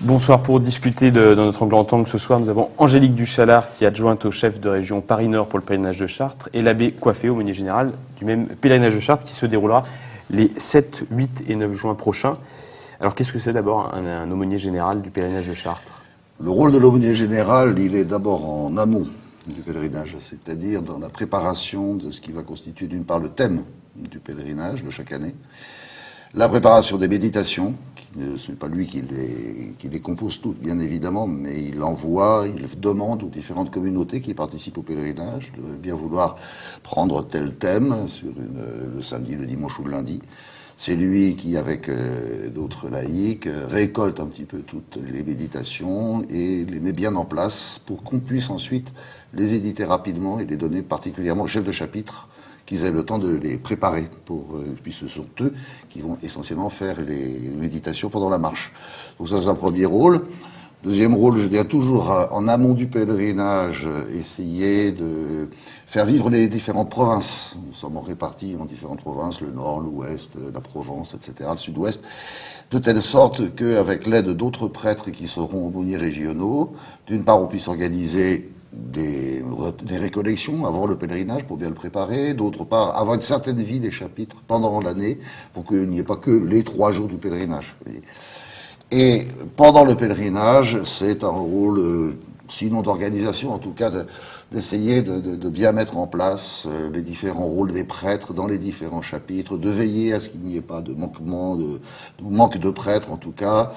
Bonsoir. Pour discuter dans notre angle en tangle ce soir, nous avons Angélique Duchalard, qui est adjointe au chef de région Paris-Nord pour le pèlerinage de Chartres, et l'abbé Coiffé, aumônier général du même pèlerinage de Chartres, qui se déroulera les 7, 8 et 9 juin prochains. Alors qu'est-ce que c'est d'abord un aumônier général du pèlerinage de Chartres? Le rôle de l'aumônier général, il est d'abord en amont du pèlerinage, c'est-à-dire dans la préparation de ce qui va constituer d'une part le thème du pèlerinage de chaque année, la préparation des méditations, ce n'est pas lui qui les compose toutes, bien évidemment, mais il envoie, il demande aux différentes communautés qui participent au pèlerinage de bien vouloir prendre tel thème sur le samedi, le dimanche ou le lundi. C'est lui qui, avec d'autres laïcs, récolte un petit peu toutes les méditations et les met bien en place pour qu'on puisse ensuite les éditer rapidement et les donner particulièrement aux chefs de chapitre, qu'ils aient le temps de les préparer, puis ce sont eux qui vont essentiellement faire les méditations pendant la marche. Donc ça, c'est un premier rôle. Deuxième rôle, je dirais toujours en amont du pèlerinage, essayer de faire vivre les différentes provinces. Nous sommes répartis en différentes provinces, le nord, l'ouest, la Provence, etc., le sud-ouest, de telle sorte qu'avec l'aide d'autres prêtres qui seront aumôniers régionaux, d'une part, on puisse organiser des récollections avant le pèlerinage pour bien le préparer, d'autre part avoir une certaine vie des chapitres pendant l'année pour qu'il n'y ait pas que les 3 jours du pèlerinage. Et pendant le pèlerinage, c'est un rôle, sinon d'organisation, en tout cas d'essayer de bien mettre en place les différents rôles des prêtres dans les différents chapitres, de veiller à ce qu'il n'y ait pas de manquement, de manque de prêtres en tout cas,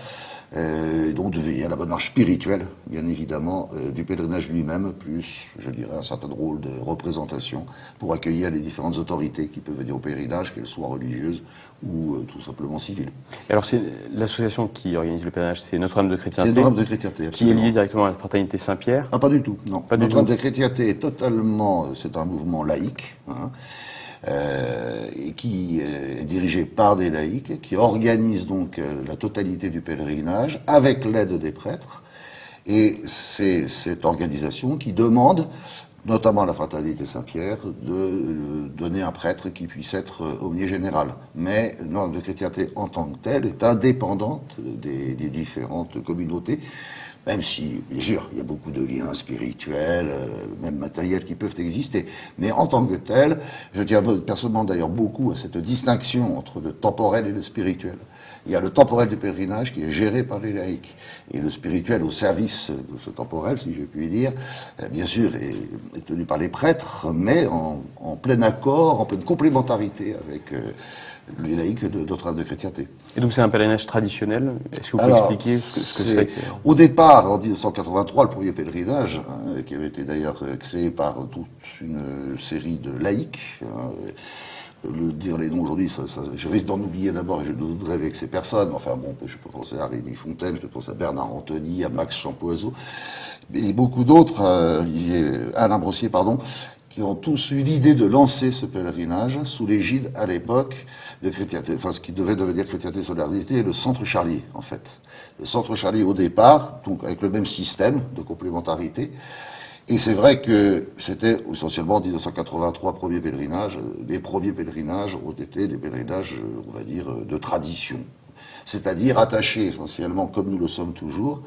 et donc de veiller à la bonne marche spirituelle, bien évidemment, du pèlerinage lui-même, plus, je dirais, un certain rôle de représentation pour accueillir les différentes autorités qui peuvent venir au pèlerinage, qu'elles soient religieuses ou tout simplement civiles. Et alors c'est l'association qui organise le pèlerinage, c'est Notre-Dame de Chrétienté. C'est Notre-Dame de Chrétienté, absolument. Qui est liée directement à la fraternité Saint-Pierre. Ah, pas du tout, non. Notre-Dame de Chrétienté est totalement, c'est un mouvement laïque, hein, et qui est dirigé par des laïcs, qui organise donc la totalité du pèlerinage avec l'aide des prêtres. Et c'est cette organisation qui demande, notamment à la fraternité Saint-Pierre, de donner un prêtre qui puisse être aumônier général. Mais l'ordre de chrétienté en tant que tel est indépendante des différentes communautés, même si, bien sûr, il y a beaucoup de liens spirituels, même matériels qui peuvent exister. Mais en tant que tel, je tiens personnellement d'ailleurs beaucoup à cette distinction entre le temporel et le spirituel. Il y a le temporel du pèlerinage qui est géré par les laïcs, et le spirituel au service de ce temporel, si je puis dire, bien sûr, est tenu par les prêtres, mais en plein accord, en pleine complémentarité avec les laïcs de Notre-Dame de Chrétienté. Et donc c'est un pèlerinage traditionnel. Est-ce que vous pouvez expliquer ce que c'est Au départ, en 1983, le premier pèlerinage, hein, qui avait été d'ailleurs créé par toute une série de laïcs, hein, dire les noms aujourd'hui, je risque d'en oublier d'abord et je ne voudrais avec ces personnes. Enfin bon, je peux penser à Rémi Fontaine, je peux penser à Bernard Anthony, à Max Champoiseau, et beaucoup d'autres, Alain Brossier, pardon, qui ont tous eu l'idée de lancer ce pèlerinage sous l'égide, à l'époque, de Chrétienté, enfin ce qui devait devenir Chrétienté Solidarité, et le Centre Charlier, en fait. Le Centre Charlier, au départ, donc avec le même système de complémentarité. Et c'est vrai que c'était essentiellement en 1983, premier pèlerinage. Les premiers pèlerinages ont été des pèlerinages, on va dire, de tradition. C'est-à-dire attachés essentiellement, comme nous le sommes toujours,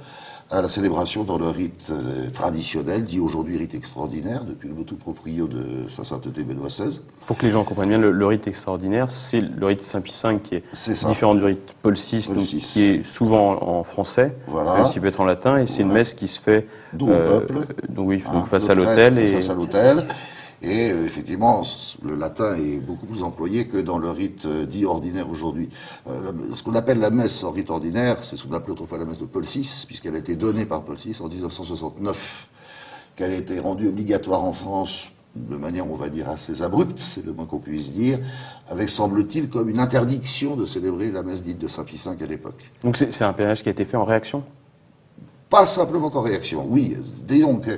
à la célébration dans le rite traditionnel, dit aujourd'hui rite extraordinaire, depuis le motu proprio de sa sainteté Benoît XVI. Pour que les gens comprennent bien, le rite extraordinaire, c'est le rite Saint-Pie V qui est différent du rite Paul VI, donc, qui est souvent en français, voilà. Même s'il peut être en latin, et c'est une messe qui se fait au peuple, donc, oui, donc face à l'autel. Face à l'autel. Et effectivement, le latin est beaucoup plus employé que dans le rite dit ordinaire aujourd'hui. Ce qu'on appelle la messe en rite ordinaire, c'est ce qu'on appelait autrefois la messe de Paul VI, puisqu'elle a été donnée par Paul VI en 1969, qu'elle a été rendue obligatoire en France de manière, on va dire, assez abrupte, c'est le moins qu'on puisse dire, avec, semble-t-il, comme une interdiction de célébrer la messe dite de Saint-Pie V à l'époque. Donc c'est un pèlerinage qui a été fait en réaction ? Pas simplement qu'en réaction, oui. Donc,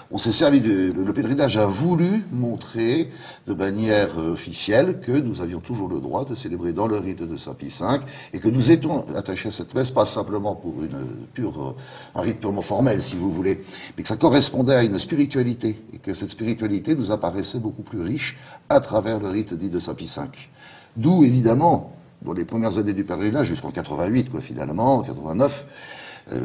on s'est servi le pèlerinage a voulu montrer de manière officielle que nous avions toujours le droit de célébrer dans le rite de Saint-Pie V et que nous étions attachés à cette messe, pas simplement pour un rite purement formel, si vous voulez, mais que ça correspondait à une spiritualité et que cette spiritualité nous apparaissait beaucoup plus riche à travers le rite dit de Saint-Pie V. D'où, évidemment, dans les premières années du pèlerinage, jusqu'en 88, finalement, en 89,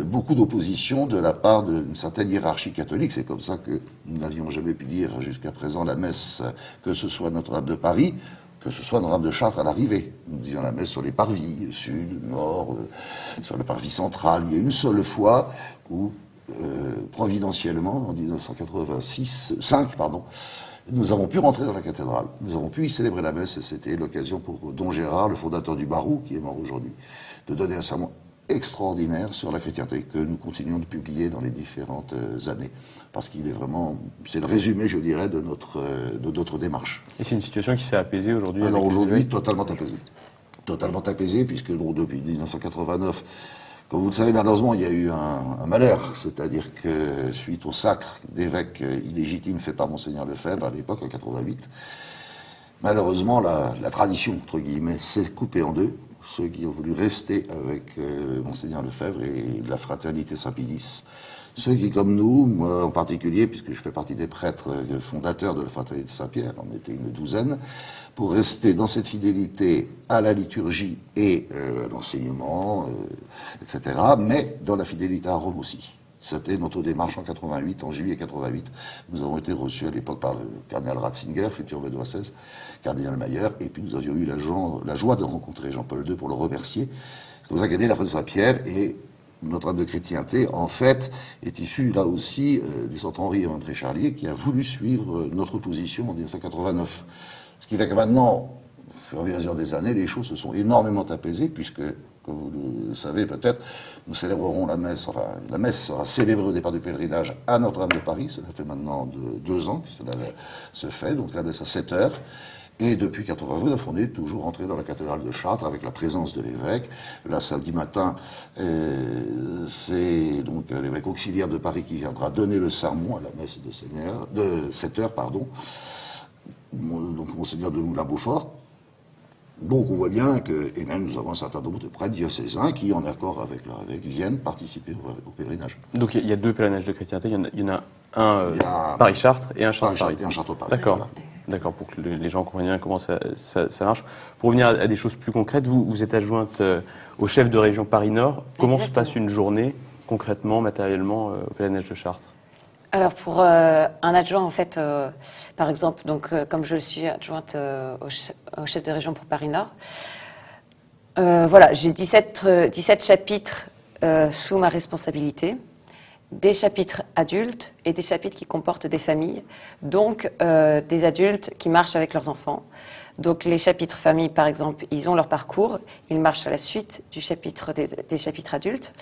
beaucoup d'opposition de la part d'une certaine hiérarchie catholique. C'est comme ça que nous n'avions jamais pu dire jusqu'à présent la messe, que ce soit Notre-Dame de Paris, que ce soit Notre-Dame de Chartres à l'arrivée. Nous disions la messe sur les parvis, sud, nord, sur le parvis central. Il y a une seule fois où, providentiellement, en 1985, nous avons pu rentrer dans la cathédrale. Nous avons pu y célébrer la messe et c'était l'occasion pour Don Gérard, le fondateur du Barou, qui est mort aujourd'hui, de donner un sermon extraordinaire sur la chrétienté que nous continuons de publier dans les différentes années. Parce qu'il est vraiment, c'est le résumé, je dirais, de notre démarche. Et c'est une situation qui s'est apaisée aujourd'hui? Alors aujourd'hui, totalement apaisée. Totalement apaisée, puisque bon, depuis 1989, comme vous le savez, malheureusement, il y a eu un malheur. C'est-à-dire que suite au sacre d'évêque illégitime fait par Monseigneur Lefebvre, à l'époque, en 88, malheureusement, la tradition, entre guillemets, s'est coupée en deux. Ceux qui ont voulu rester avec Monseigneur Lefebvre et la fraternité Saint-Pilice. Ceux qui, comme nous, moi en particulier, puisque je fais partie des prêtres fondateurs de la fraternité Saint-Pierre, on était une douzaine, pour rester dans cette fidélité à la liturgie et à l'enseignement, etc., mais dans la fidélité à Rome aussi. C'était notre démarche en 88, en juillet 88. Nous avons été reçus à l'époque par le cardinal Ratzinger, futur Benoît XVI, cardinal Mayer, et puis nous avions eu la joie de rencontrer Jean-Paul II pour le remercier. C'est comme ça qu'est née la Fraternité Saint-Pierre, et Notre-Dame de chrétienté, en fait, est issue là aussi du centre Henri et André Charlier, qui a voulu suivre notre position en 1989. Ce qui fait que maintenant, au fur et à mesure des années, les choses se sont énormément apaisées, puisque, comme vous le savez peut-être, nous célébrerons la messe, enfin, la messe sera célébrée au départ du pèlerinage à Notre-Dame de Paris, cela fait maintenant 2 ans que cela se fait, donc la messe à 7 heures. Et depuis 89, on est toujours entré dans la cathédrale de Chartres avec la présence de l'évêque. Là, samedi matin, c'est donc l'évêque auxiliaire de Paris qui viendra donner le sermon à la messe de 7 heures, donc Monseigneur de Moulin-Beaufort. Donc on voit bien que, et même nous avons un certain nombre de prêtres diocésains qui, en accord avec leur évêque, viennent participer au pèlerinage. Donc il y a 2 pèlerinages de chrétienté, il y en a un Paris-Chartres et un Chartres-Paris. Et un Chartres-Paris. D'accord. Voilà. D'accord, pour que les gens comprennent bien comment ça marche. Pour revenir à des choses plus concrètes, vous êtes adjointe au chef de région Paris-Nord. Comment se passe une journée, concrètement, matériellement, au pèlerinage de Chartres? Alors pour un adjoint, en fait, par exemple, donc, comme je suis adjointe au chef de région pour Paris-Nord, voilà, j'ai 17 chapitres sous ma responsabilité, des chapitres adultes et des chapitres qui comportent des familles, donc des adultes qui marchent avec leurs enfants. Donc les chapitres familles, par exemple, ils ont leur parcours, ils marchent à la suite du chapitre des chapitres adultes,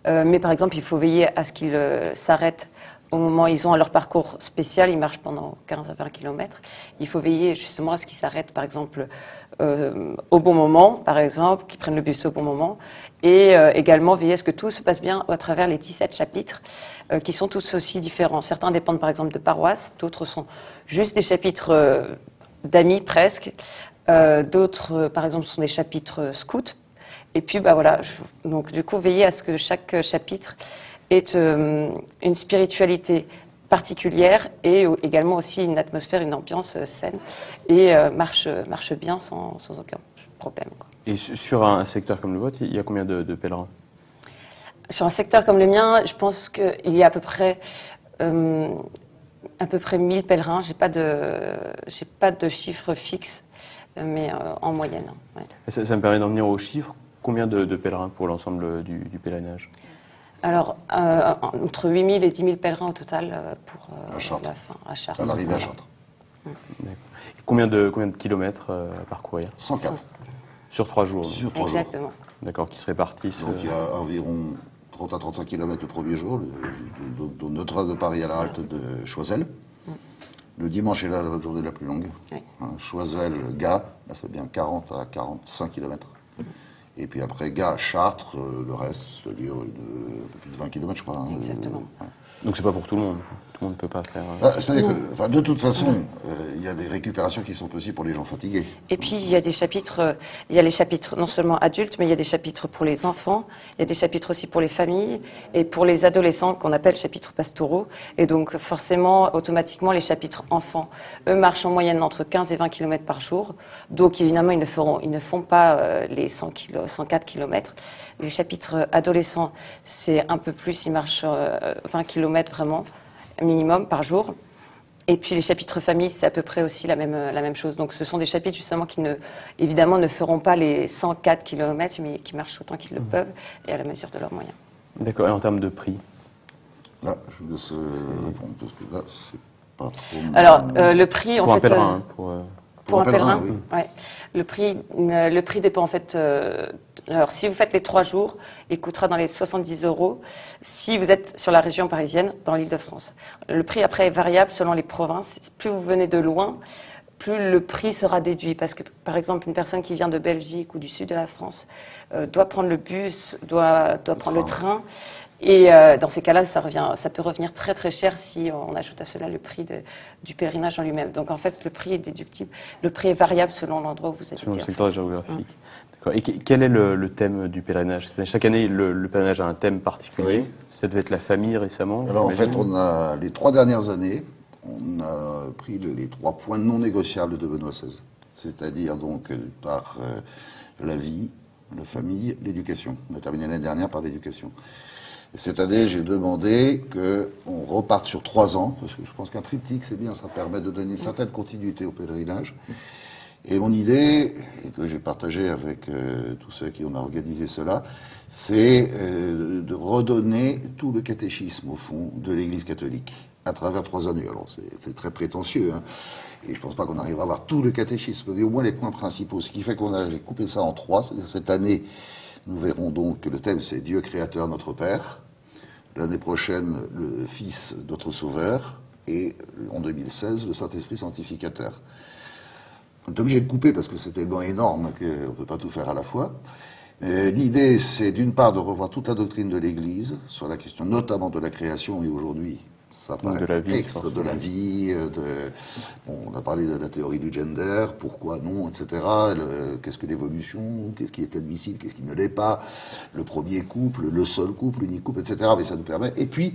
mais par exemple, il faut veiller à ce qu'ils s'arrêtent au moment où ils ont leur parcours spécial, ils marchent pendant 15 à 20 km. Il faut veiller justement à ce qu'ils s'arrêtent, par exemple, au bon moment, par exemple, qu'ils prennent le bus au bon moment. Et également veiller à ce que tout se passe bien à travers les 17 chapitres, qui sont tous aussi différents. Certains dépendent, par exemple, de paroisses, d'autres sont juste des chapitres d'amis, presque. D'autres, par exemple, sont des chapitres scouts. Et puis, bah voilà, donc du coup, veiller à ce que chaque chapitre est une spiritualité particulière et également aussi une atmosphère, une ambiance saine et marche bien sans aucun problème, quoi. Et sur un secteur comme le vôtre, il y a combien de pèlerins? Sur un secteur comme le mien, je pense qu'il y a à peu près 1000 pèlerins. J'ai pas de chiffre fixe, mais en moyenne. Ouais. Ça me permet d'en venir aux chiffres. Combien de pèlerins pour l'ensemble du pèlerinage? Alors, entre 8000 et 10 000 pèlerins au total pour à Chartres. la fin, à Chartres. À l'arrivée à Chartres. Et combien de kilomètres à parcours? 104. Sur 3 jours? Sur 3 Exactement. jours. D'accord, qui se répartissent. Donc il y a environ 30 à 35 km le premier jour, de Notre-Dame de Paris à la halte de Choiseul. Le dimanche est la journée la plus longue. Oui. Choiseul, Gars, là ça fait bien 40 à 45 km. Et puis après, Gars, Chartres, le reste, c'est-à-dire un peu plus de 20 km, je crois. Exactement. Donc c'est pas pour tout le monde. Tout le monde ne peut pas faire. C'est-à-dire que, de toute façon, il y a des récupérations qui sont possibles pour les gens fatigués. Et puis il y a des chapitres, il y a les chapitres non seulement adultes, mais il y a des chapitres pour les enfants, il y a des chapitres aussi pour les familles et pour les adolescents qu'on appelle chapitres pastoraux. Et donc forcément, automatiquement, les chapitres enfants, eux, marchent en moyenne entre 15 et 20 km par jour. Donc évidemment, ils ne font pas les 100 104 km. Les chapitres adolescents, c'est un peu plus, ils marchent 20 km vraiment, minimum par jour. Et puis les chapitres famille, c'est à peu près aussi la même chose. Donc ce sont des chapitres justement qui évidemment ne feront pas les 104 km, mais qui marchent autant qu'ils le peuvent et à la mesure de leurs moyens. D'accord, et en termes de prix? Là, je vous laisse répondre, parce que là, c'est pas trop... Alors, le prix, Pour en un fait... pèlerin, Pour un pèlerin, oui. ouais. Le prix dépend en fait. Alors, si vous faites les 3 jours, il coûtera dans les 70 €. Si vous êtes sur la région parisienne, dans l'Île-de-France, le prix après est variable selon les provinces. Plus vous venez de loin, plus le prix sera déduit. Parce que, par exemple, une personne qui vient de Belgique ou du sud de la France doit prendre le bus, doit prendre le train. Et dans ces cas-là, ça peut revenir très très cher si on ajoute à cela le prix du pèlerinage en lui-même. Donc en fait, le prix est déductible. Le prix est variable selon l'endroit où vous habitez. Selon le secteur géographique. D'accord. Et quel est le thème du pèlerinage? Chaque année, le pèlerinage a un thème particulier. Oui. Ça devait être la famille récemment. Alors en fait, on a les 3 dernières années, on a pris les 3 points non négociables de Benoît XVI. C'est-à-dire donc par la vie, la famille, l'éducation. On a terminé l'année dernière par l'éducation. Cette année, j'ai demandé qu'on reparte sur 3 ans, parce que je pense qu'un triptyque, c'est bien, ça permet de donner une certaine continuité au pèlerinage. Et mon idée, et que j'ai partagée avec tous ceux qui ont organisé cela, c'est de redonner tout le catéchisme, au fond, de l'Église catholique, à travers 3 années. Alors, c'est très prétentieux, hein, et je ne pense pas qu'on arrivera à avoir tout le catéchisme, mais au moins les points principaux. Ce qui fait j'ai coupé ça en 3. Cette année, nous verrons donc que le thème, c'est Dieu créateur, notre Père. L'année prochaine, le Fils, notre Sauveur. Et en 2016, le Saint-Esprit sanctificateur. On est obligé de couper parce que c'est tellement énorme qu'on ne peut pas tout faire à la fois. L'idée, c'est d'une part de revoir toute la doctrine de l'Église sur la question notamment de la création, et aujourd'hui, ça paraît de la vie, de la vie, on a parlé de la théorie du gender, pourquoi non, etc. Qu'est-ce que l'évolution, qu'est-ce qui est admissible, qu'est-ce qui ne l'est pas, le premier couple, le seul couple, l'unique couple, etc. Mais ça nous permet. Et puis,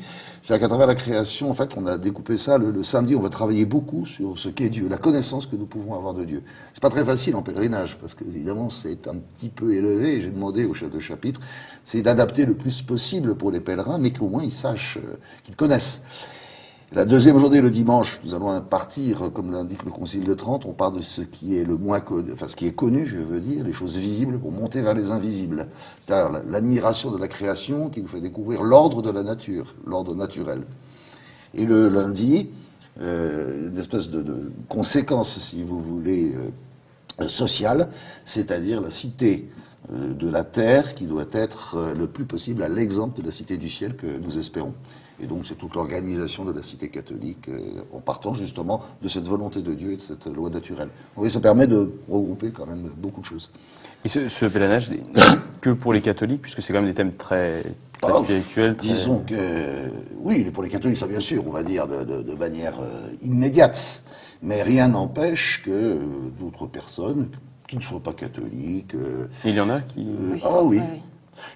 à travers la création, en fait, on a découpé ça le samedi, on va travailler beaucoup sur ce qu'est Dieu, la connaissance que nous pouvons avoir de Dieu. C'est pas très facile en pèlerinage, parce que évidemment, c'est un petit peu élevé, et j'ai demandé au chef de chapitre, c'est d'adapter le plus possible pour les pèlerins, mais qu'au moins ils sachent, qu'ils connaissent. La deuxième journée, le dimanche, nous allons partir, comme l'indique le Concile de Trente, on part de ce qui est le moins connu, enfin ce qui est connu, je veux dire, les choses visibles, pour monter vers les invisibles. C'est-à-dire l'admiration de la création qui nous fait découvrir l'ordre de la nature, l'ordre naturel. Et le lundi, une espèce de conséquence, si vous voulez, sociale, c'est-à-dire la cité de la terre qui doit être le plus possible à l'exemple de la cité du ciel que nous espérons. Et donc c'est toute l'organisation de la cité catholique en partant justement de cette volonté de Dieu et de cette loi naturelle. Oui, ça permet de regrouper quand même beaucoup de choses. Et ce pèlerinage, que pour les catholiques, puisque c'est quand même des thèmes très spirituels. Disons que, oui, il est pour les catholiques, ça bien sûr, on va dire de manière immédiate. Mais rien n'empêche que d'autres personnes qui ne soient pas catholiques... Il y en a qui... Ah oui.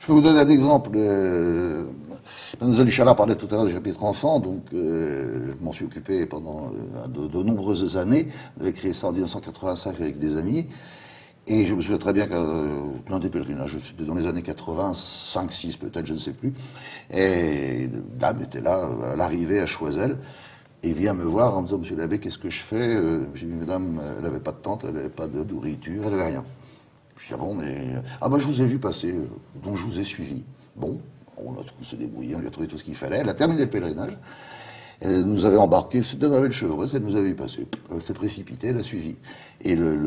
Je peux vous donner un exemple. Mademoiselle Chalard parlait tout à l'heure du chapitre enfant, donc je m'en suis occupé pendant de nombreuses années. On avait créé ça en 1985 avec des amis. Et je me souviens très bien que l'un des pèlerinages, c'était dans les années 85, 6 peut-être, je ne sais plus. Et une dame était là, à l'arrivée à Choiseul, et vient me voir en me disant, monsieur l'abbé, qu'est-ce que je fais? J'ai dit, madame, elle n'avait pas de tente, elle n'avait pas de nourriture, elle n'avait rien. Je dis, ah bon, mais... Ah ben, je vous ai vu passer, donc je vous ai suivi. Bon, on s'est débrouillé, on lui a trouvé tout ce qu'il fallait. Elle a terminé le pèlerinage. Elle nous avait embarqué, c'était dans le Chevreuse, elle nous avait passé. Elle s'est précipitée, elle a suivi. Et le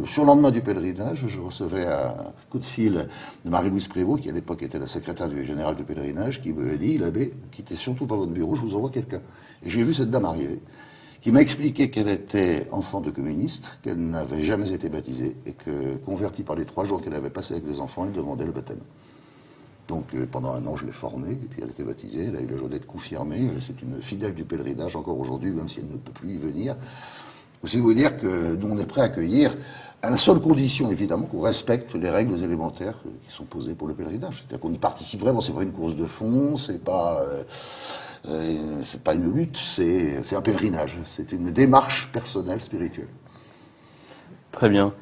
surlendemain du pèlerinage, je recevais un coup de fil de Marie-Louise Prévost, qui à l'époque était la secrétaire générale du pèlerinage, qui me dit, l'abbé, quittez surtout pas votre bureau, je vous envoie quelqu'un. Et j'ai vu cette dame arriver, qui m'a expliqué qu'elle était enfant de communiste, qu'elle n'avait jamais été baptisée, et que, convertie par les 3 jours qu'elle avait passés avec les enfants, elle demandait le baptême. Donc pendant 1 an, je l'ai formée, et puis elle était baptisée, elle a eu la joie d'être confirmée, c'est une fidèle du pèlerinage encore aujourd'hui, même si elle ne peut plus y venir. Aussi vous dire que nous, on est prêts à accueillir, à la seule condition, évidemment, qu'on respecte les règles élémentaires qui sont posées pour le pèlerinage. C'est-à-dire qu'on y participe vraiment, c'est pas une course de fond, c'est pas une lutte, c'est un pèlerinage, c'est une démarche personnelle, spirituelle. Très bien.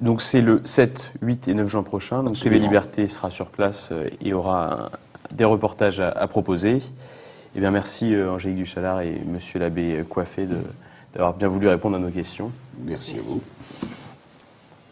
Donc c'est le 7, 8 et 9 juin prochain. Donc TV Liberté sera sur place et aura des reportages à proposer. Eh bien, merci Angélique Duchalard et Monsieur l'abbé Coiffé d'avoir bien voulu répondre à nos questions. Merci à vous.